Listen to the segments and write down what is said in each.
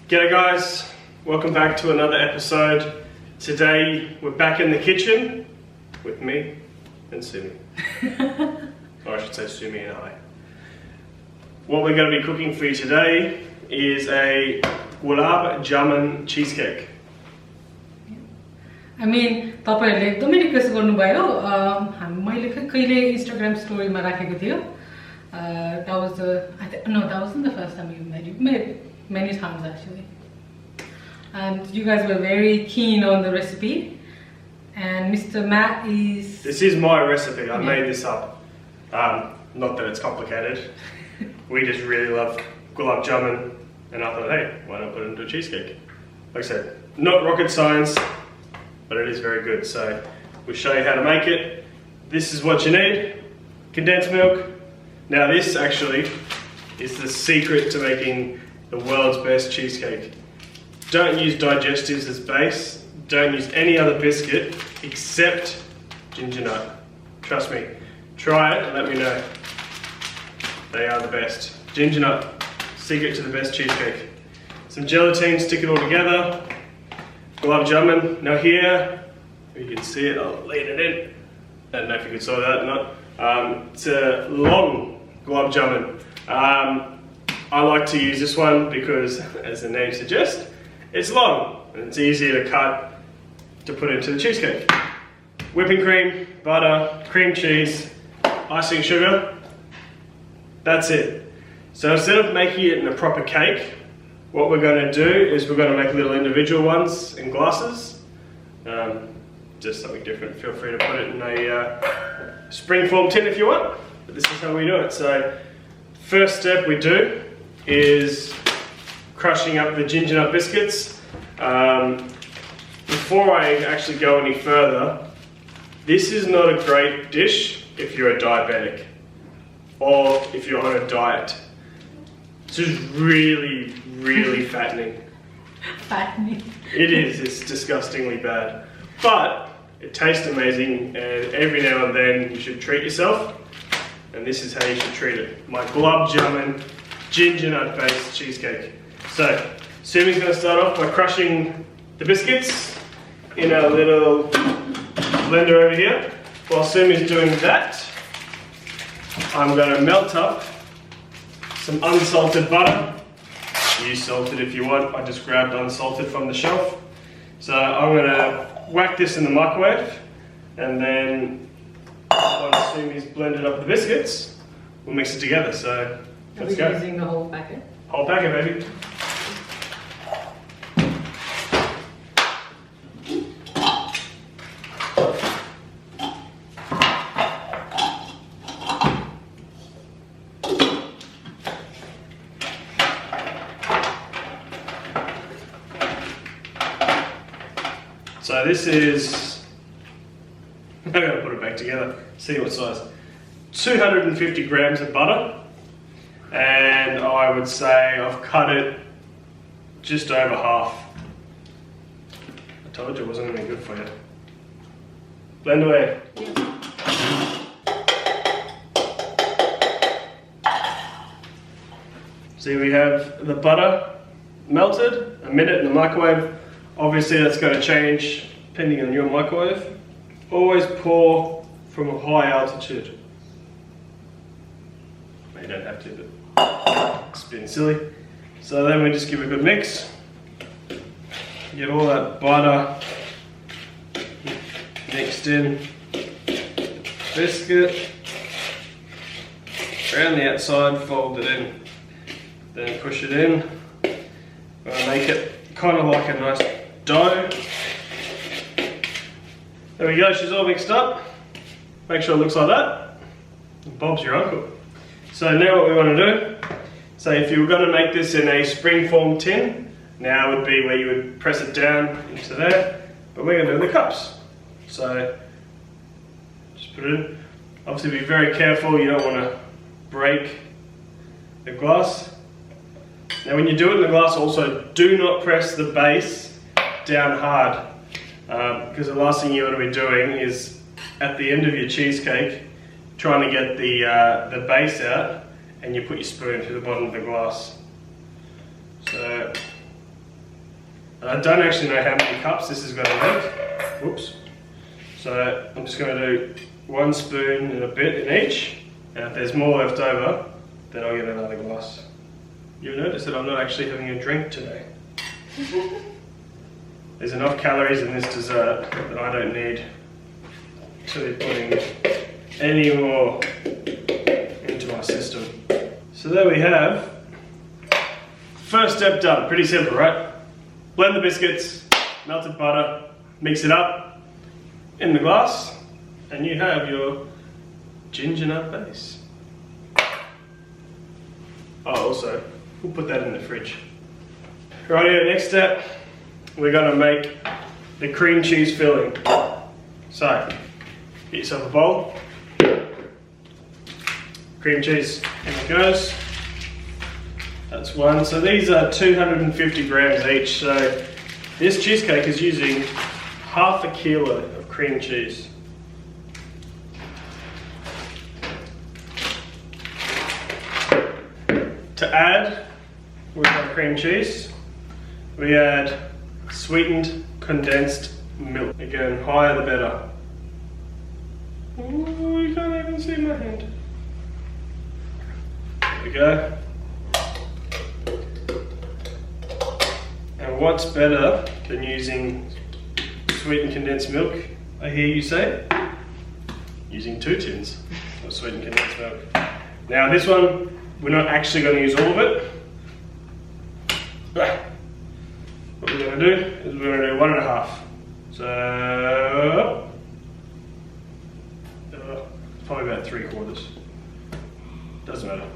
G'day guys, welcome back to another episode. Today we're back in the kitchen with me and Sumi. Or I should say Sumi and I. What we're going to be cooking for you today is a Gulab Jamun cheesecake. I mean, तपाईहरुले एकदमै request गर्नुभयो मैले कहिले Instagram story मा राखेको थियो. That wasn't the first time you made it. You made it many times actually. And you guys were very keen on the recipe. And Mr. Matt is... This is my recipe, I made this up. Not that it's complicated. We just really love Gulab Jamun and I thought, hey, why not put it into a cheesecake? Like I said, not rocket science, but it is very good. So we'll show you how to make it. This is what you need. Condensed milk. Now this actually is the secret to making the world's best cheesecake. Don't use digestives as base. Don't use any other biscuit except ginger nut. Trust me. Try it and let me know. They are the best. Ginger nut, secret to the best cheesecake. Some gelatine, stick it all together. Gulab Jamun. Now here, you can see it, I'll lean it in. I don't know if you can saw that or not. It's a long Gulab Jamun. I like to use this one because, as the name suggests, it's long and it's easier to cut to put into the cheesecake. Whipping cream, butter, cream cheese, icing sugar. That's it. So instead of making it in a proper cake, what we're going to do is we're going to make little individual ones in glasses. Just something different. Feel free to put it in a springform tin if you want. But this is how we do it. So first step we do is crushing up the ginger nut biscuits. Before I actually go any further, this is not a great dish if you're a diabetic or if you're on a diet. This is really, really fattening. Fattening. It is, it's disgustingly bad. But it tastes amazing and every now and then you should treat yourself. And this is how you should treat it. My Gulab Jamun ginger nut based cheesecake. So, Sumi's going to start off by crushing the biscuits in a little blender over here. While Sumi's doing that, I'm going to melt up some unsalted butter. Use salted if you want. I just grabbed unsalted from the shelf. So I'm going to whack this in the microwave, and then once Sumi's blended up the biscuits, we'll mix it together. So let's go. Using the whole packet? Whole packet, baby. So this is, I'm going to put it back together, see what size. 250 grams of butter, and I would say I've cut it just over half. I told you it wasn't going to be good for you. Blend away. See, we have the butter melted, a minute in the microwave. Obviously that's going to change depending on your microwave. Always pour from a high altitude. You don't have to, but it's being silly. So then we just give it a good mix. Get all that butter mixed in. Biscuit. Around the outside, fold it in. Then push it in. We're going to make it kind of like a nice dough. There we go, she's all mixed up. Make sure it looks like that. Bob's your uncle. So now what we want to do, so if you were going to make this in a springform tin, now would be where you would press it down into there, but we're going to do the cups. So just put it in. Obviously be very careful, you don't want to break the glass. Now when you do it in the glass also, do not press the base down hard, because the last thing you want to be doing is at the end of your cheesecake trying to get the base out and you put your spoon through the bottom of the glass. So And I don't actually know how many cups this is going to make. Whoops. So I'm just going to do 1 spoon and a bit in each. And if there's more left over, then I'll get another glass. You'll notice that I'm not actually having a drink today. There's enough calories in this dessert that I don't need to be putting any more into my system. So there we have. First step done. Pretty simple, right? Blend the biscuits, melted butter, mix it up in the glass, and you have your ginger nut base. Oh, also, we'll put that in the fridge. Rightio, next step, we're going to make the cream cheese filling. So, get yourself a bowl. Cream cheese in it goes. That's 1. So these are 250 grams each. So this cheesecake is using half a kilo of cream cheese. To add with our cream cheese, we add sweetened condensed milk. Again, higher the better. Ooh, you can't even see my hand. There we go. And what's better than using sweetened condensed milk, I hear you say? Using 2 tins of sweetened condensed milk. Now this one, we're not actually going to use all of it. What we're going to do is we're going to do 1.5. So, probably about 3/4. Doesn't matter.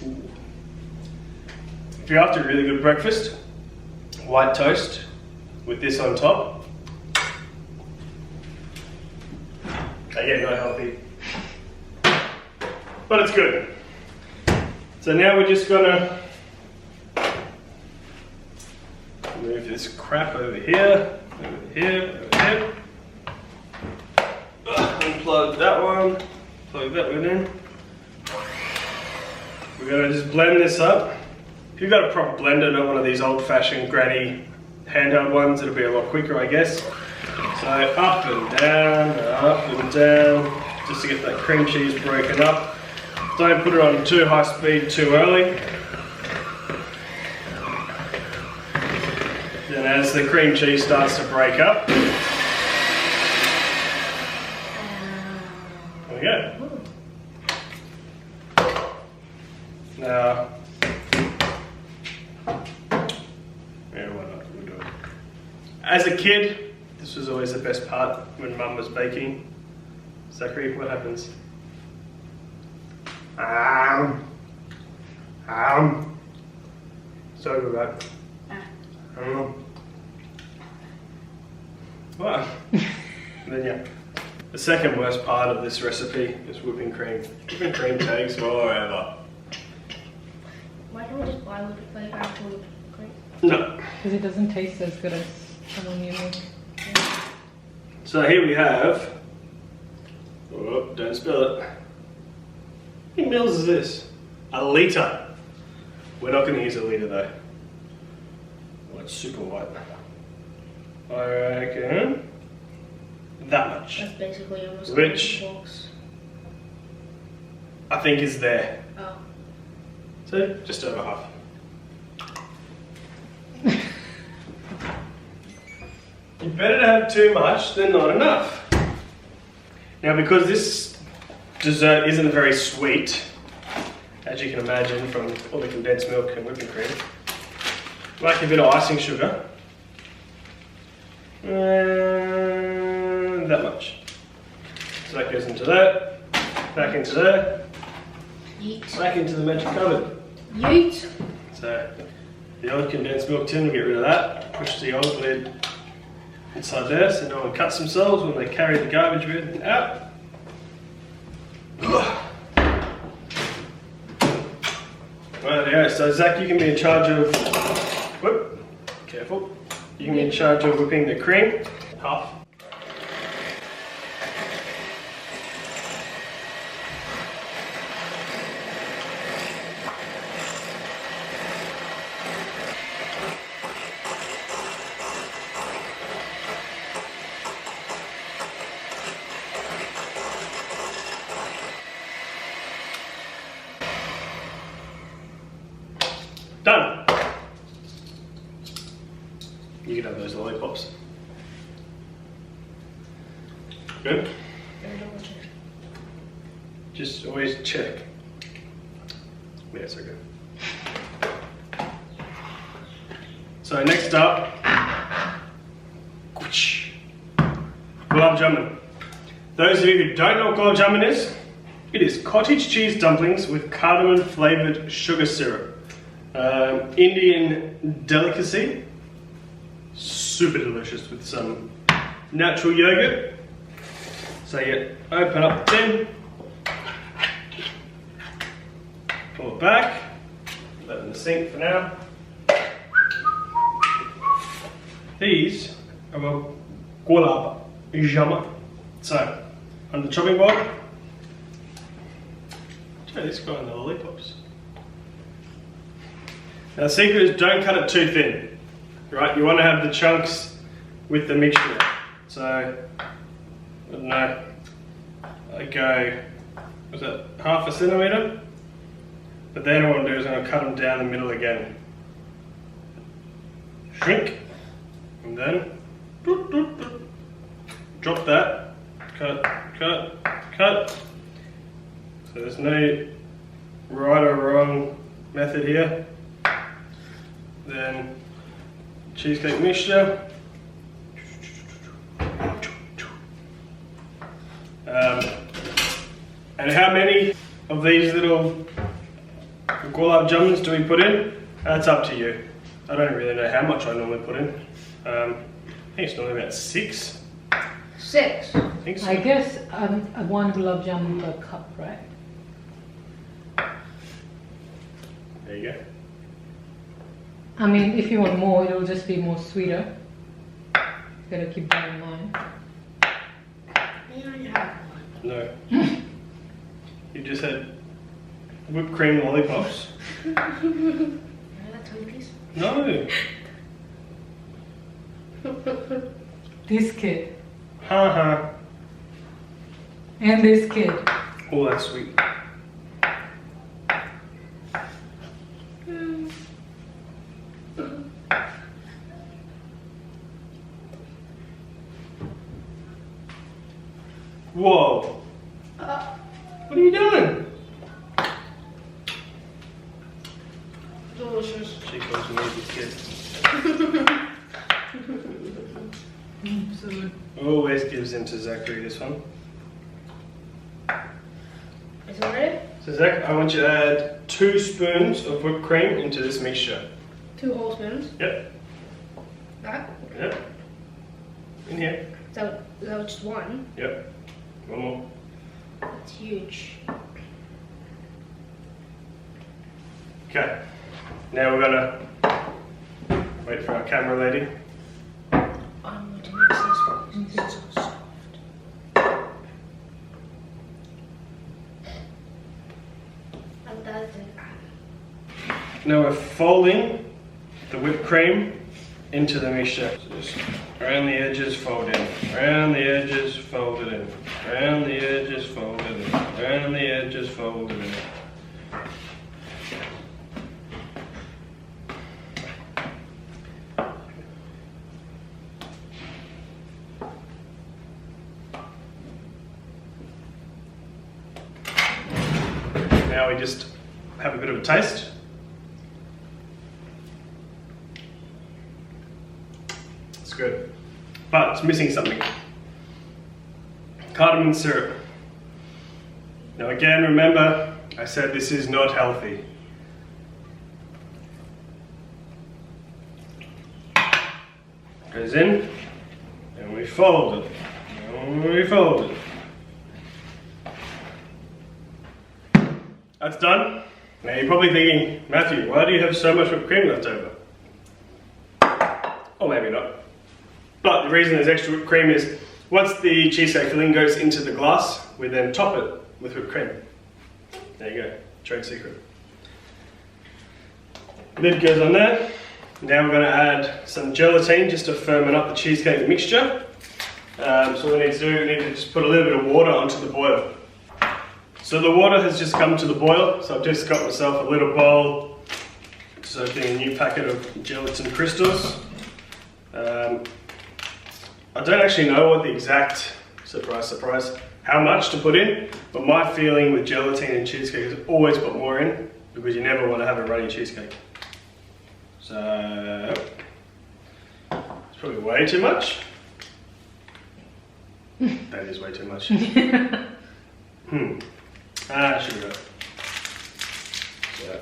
Ooh. If you're after a really good breakfast, white toast with this on top. Again, not healthy, but it's good. So now we're just gonna move this crap over here, over here, over here. Unplug that one, plug that one in. We're gonna just blend this up. If you've got a proper blender, not one of these old-fashioned granny handheld ones, it'll be a lot quicker, I guess. So up and down, just to get that cream cheese broken up. Don't put it on too high speed too early. Then as the cream cheese starts to break up, there we go. Now, yeah, why not? We'll do it. As a kid, this was always the best part when Mum was baking. Zachary, what happens? So good, right? Wow. And then yeah, the second worst part of this recipe is whipping cream. Whipping cream takes forever. Why don't we just buy actual whipped cream? No. Because it doesn't taste as good as the one you make. Yeah. So here we have, oh, don't spill it. How many mils is this? 1 litre. We're not going to use 1 litre though. Oh, it's super white. I reckon that much. That's basically almost Which like a box. I think is there. Oh. So just over half. You better to have too much than not enough. Now because this dessert isn't very sweet, as you can imagine from all the condensed milk and whipping cream, I like a bit of icing sugar. That much. So that goes into that, back into there, Yeet. back into the magic cupboard. Yeet. So the old condensed milk tin, we'll get rid of that. Push the old lid inside there so no one cuts themselves when they carry the garbage bin out. Right, there. So Zach, you can be in charge of, whoop, careful. You can be in charge of whipping the cream. Half. Done. You can have those lollipops. Good? Just always check. Yeah, it's okay. So next up, Gulab Jamun. Those of you who don't know what Gulab Jamun is, it is cottage cheese dumplings with cardamom flavoured sugar syrup. Indian delicacy. Super delicious with some natural yogurt. So you open up the tin, pull it back, put that in the sink for now. These are our Gulab Jamun. So, on the chopping board, try this guy on the lollipops. Now the secret is don't cut it too thin, right? You want to have the chunks with the mixture. So, I don't know, I go, was that half a centimetre? But then what I'm going to do is I'm going to cut them down the middle again. Shrink, and then drop that, cut, cut, cut. So there's no right or wrong method here. Then cheesecake mixture. And how many of these little Gulab Jamuns do we put in? That's up to you. I don't really know how much I normally put in. I think it's normally about 6. 6. I think so. I guess 1 Gulab Jamun per cup, right? There you go. I mean, if you want more, it'll just be more sweeter. You gotta keep that in mind. You already have one. No. You just had whipped cream lollipops. Are that Twinkies? No. This kid. Haha. And this kid. Oh, that's sweet. Whoa. What are you doing? Delicious. She calls me the kid. So good. Always gives in to Zachary this one. Is it ready? So Zach, I want you to add 2 spoons of whipped cream into this mixture. 2 whole spoons. Yep. That? Yep. In here. Is that just 1? Yep. 1 more. That's huge. Okay. Now we're gonna wait for our camera lady. I'm going to mix this one. It's so soft. And that's it. Now we're folding the whipped cream into the mixture. So just around the edges, fold in. Around the edges, fold it in. Around the edges, fold it in. Around the edges, fold it in. Now we just have a bit of a taste. It's good, but it's missing something. Cardamom syrup. Now again, remember, I said this is not healthy. Goes in, and we fold it, and we fold it. That's done. Now you're probably thinking, Matthew, why do you have so much whipped cream left over? Or maybe not. But the reason there's extra whipped cream is once the cheesecake filling goes into the glass, we then top it with whipped cream. There you go, trade secret. Lid goes on there. Now we're going to add some gelatine just to firmen up the cheesecake mixture. So what we need to do, we need to just put a little bit of water onto the boil. So the water has just come to the boil, so I've just got myself a little bowl Just opening a new packet of gelatin crystals. I don't actually know what the exact, surprise, surprise, how much to put in, but my feeling with gelatine and cheesecake is always put more in because you never want to have a runny cheesecake. So, it's probably way too much. That is way too much. Sugar. So.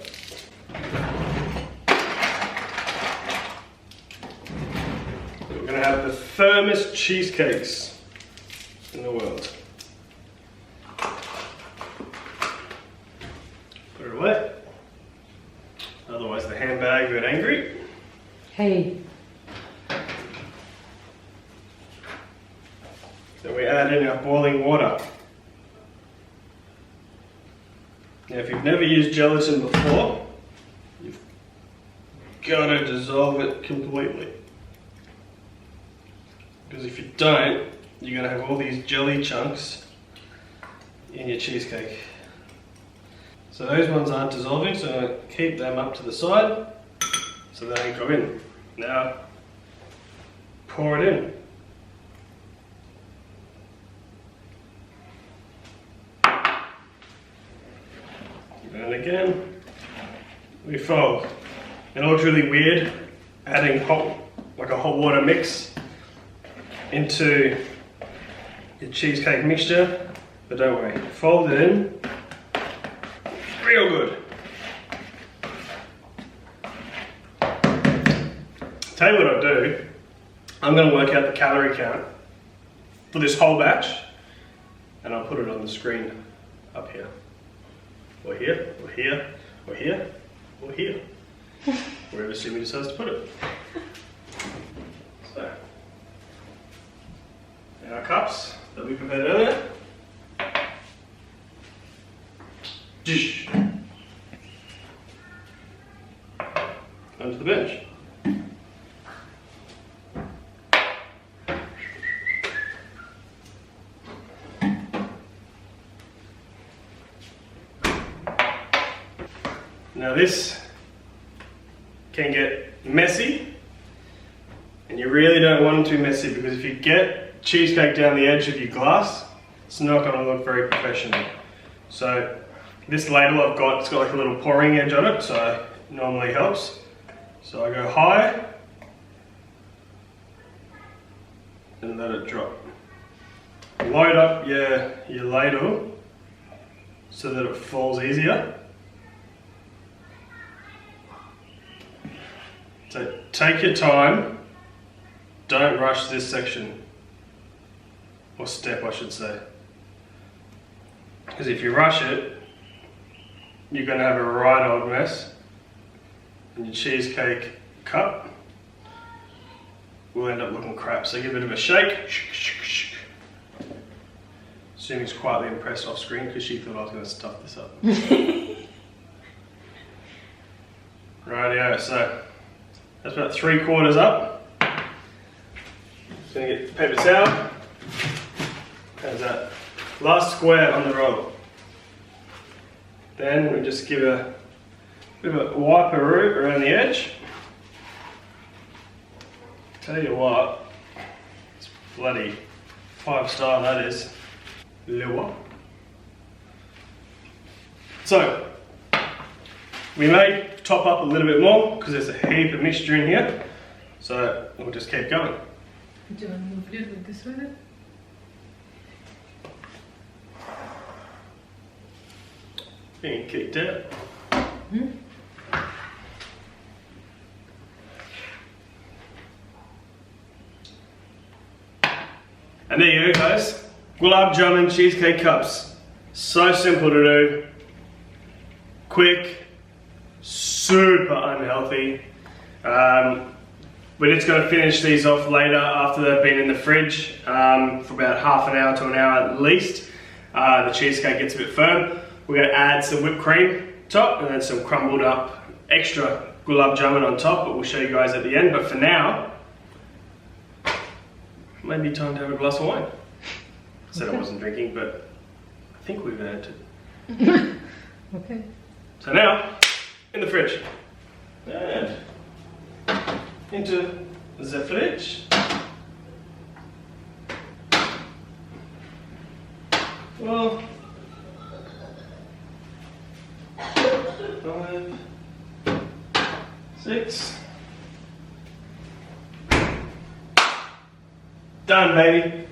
We're going to have the firmest cheesecakes in the world. Put it away. Otherwise the handbag will get angry. Hey. So we add in our boiling water. Now if you've never used gelatin before, you've got to dissolve it completely. Because if you don't, you're going to have all these jelly chunks in your cheesecake. So those ones aren't dissolving, so keep them up to the side so they don't go in. Now, pour it in. And again, we fold. And it looks really weird adding like a hot water mix into your cheesecake mixture, but don't worry, fold it in real good. Tell you what I'll do, I'm going to work out the calorie count for this whole batch and I'll put it on the screen up here. Or here, or here, or here, or here. Wherever Sumi decides to put it. So, and our cups that we prepared earlier. Dish. Onto the bench. Now this can get messy, and you really don't want it too messy because if you get cheesecake down the edge of your glass, it's not going to look very professional. So this ladle I've got, it's got like a little pouring edge on it, so it normally helps. So I go high and let it drop. Load up your ladle so that it falls easier. So take your time, don't rush this section, or step I should say. Because if you rush it, you're going to have a right old mess, and your cheesecake cup will end up looking crap. So give it a bit of a shake. Sumi's quietly impressed off screen because she thought I was going to stuff this up. Rightio, so that's about 3/4 up. Just going to get the paper towel. How's that? Last square on the roll. Then we just give a bit of a wiperoo around the edge. Tell you what, it's bloody 5-star that is. Lua. So, we may top up a little bit more because there's a heap of mixture in here. So we'll just keep going. Do you want to move a little bit this way then? Being kicked out. And there you go guys, Gulab Jamun cheesecake cups. So simple to do, quick, super unhealthy. We're just going to finish these off later after they've been in the fridge for about half an hour to an hour at least. The cheesecake gets a bit firm. We're going to add some whipped cream top and then some crumbled up extra Gulab Jamun on top, but we'll show you guys at the end. But for now, maybe time to have a glass of wine. I said I wasn't drinking, but I think we've earned it. Okay. So now, in the fridge. And into the fridge. Well, 5, 6. Done, baby.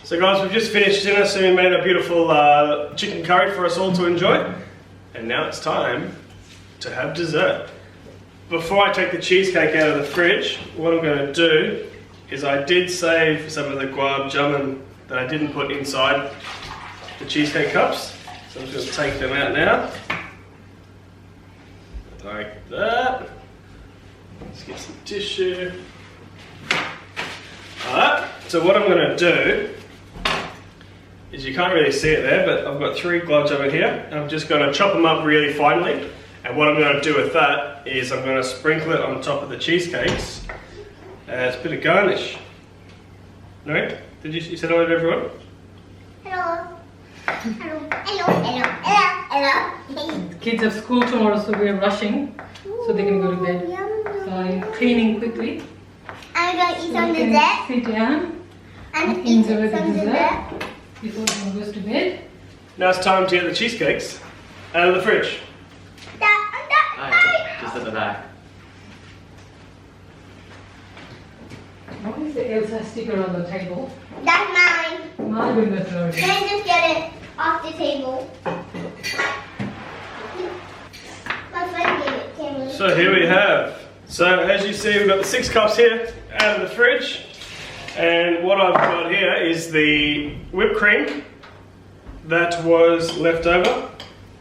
So guys, we've just finished dinner, so we made a beautiful chicken curry for us all to enjoy. And now it's time to have dessert. Before I take the cheesecake out of the fridge, what I'm going to do is I did save some of the Gulab Jamun that I didn't put inside the cheesecake cups. So I'm just going to take them out now. Like that. Let's get some tissue. Alright, so what I'm going to do is, you can't really see it there, but I've got 3 Gulab Jamun here, and I'm just going to chop them up really finely. And what I'm going to do with that is I'm going to sprinkle it on top of the cheesecakes as a bit of garnish. No? Did you say hello to everyone? Hello. Hello. Hello. Hello. Hello. Hello. Kids have school tomorrow, so we're rushing so they can go to bed. So I'm cleaning quickly. I'm going to eat So some you can dessert. sit down I'm and going to eat enjoy the some dessert dessert. before everyone goes to bed. Now it's time to get the cheesecakes out of the fridge. Just at the back. What is the Elsa sticker on the table? That's mine. My goodness, Lord. Can I just get it off the table? My friend gave it to me. So here we have. So as you see, we've got the 6 cups here out of the fridge. And what I've got here is the whipped cream that was left over.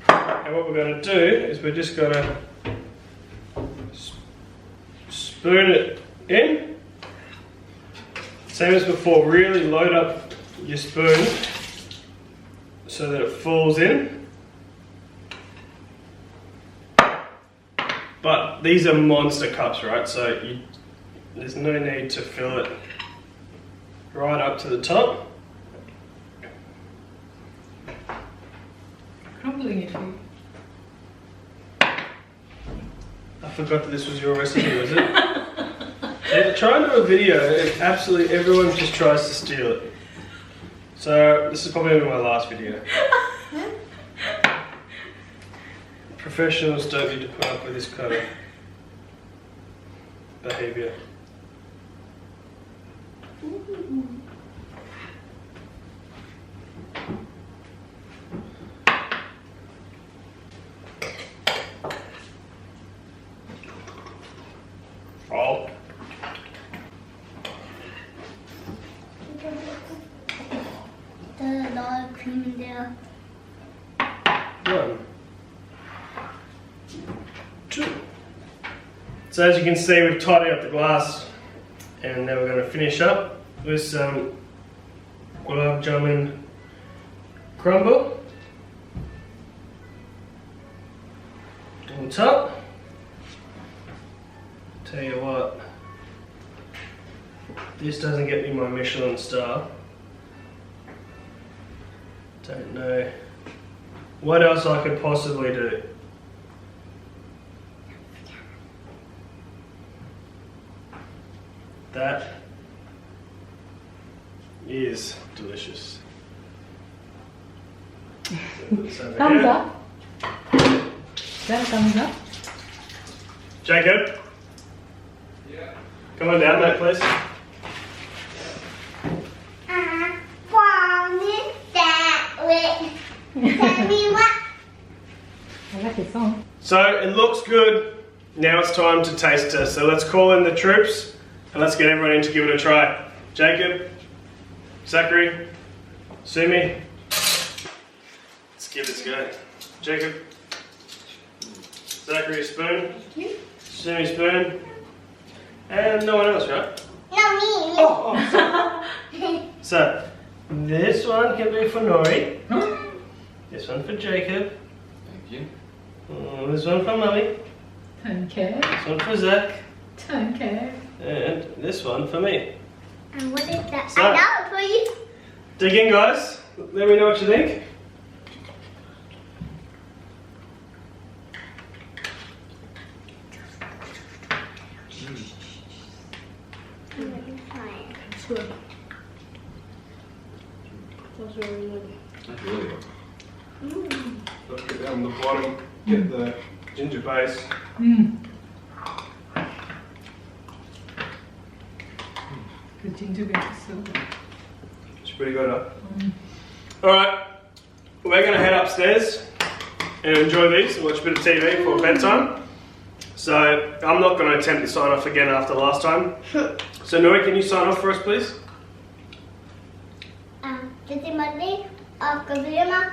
And what we're going to do is we're just going to spoon it in. Same as before, really load up your spoon so that it falls in. But these are monster cups, right? So there's no need to fill it right up to the top. Crumbling it for you. I forgot that this was your recipe, was it? Try and do a video and absolutely everyone just tries to steal it. So this is probably my last video. Professionals don't need to put up with this kind of behaviour. Oh. There's a lot of cream in there. 1, 2. So as you can see, we've tidied up the glass, and now we're going to finish up with some Gulab Jamun crumble on top. Tell you what, this doesn't get me my Michelin star. Don't know what else I could possibly do. That is delicious. Thumbs up. That thumbs up. Jacob? Yeah. Come on down, mate, please. Promise that with. Tell me what. I like this song. So it looks good. Now it's time to taste test. So let's call in the troops and let's get everyone in to give it a try. Jacob, Zachary, Sumi. Let's give this a go. Jacob, Zachary a spoon, Sumi spoon, and no one else, right? No, me. Oh, so this one can be for Nori. This one for Jacob. Thank you. This one for Mummy. Okay. This one for Zach. Okay. And this one for me. And what is that? So- I know it for you. Dig in, guys. Let me know what you think. It's good. That's really good. That's really good. Let's get down the bottom, get the ginger base. The ginger base is so good. It's pretty good, huh? Alright, we're going to head upstairs and enjoy these and watch a bit of TV for bedtime. So, I'm not going to attempt to sign off again after last time. So, Nui, can you sign off for us, please? Monday of Kaviyama.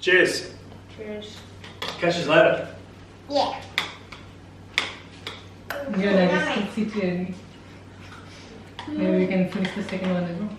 Cheers. Cheers. Catch us later. Yeah. Yeah, that is 60 journey. Maybe we can finish the second one as well.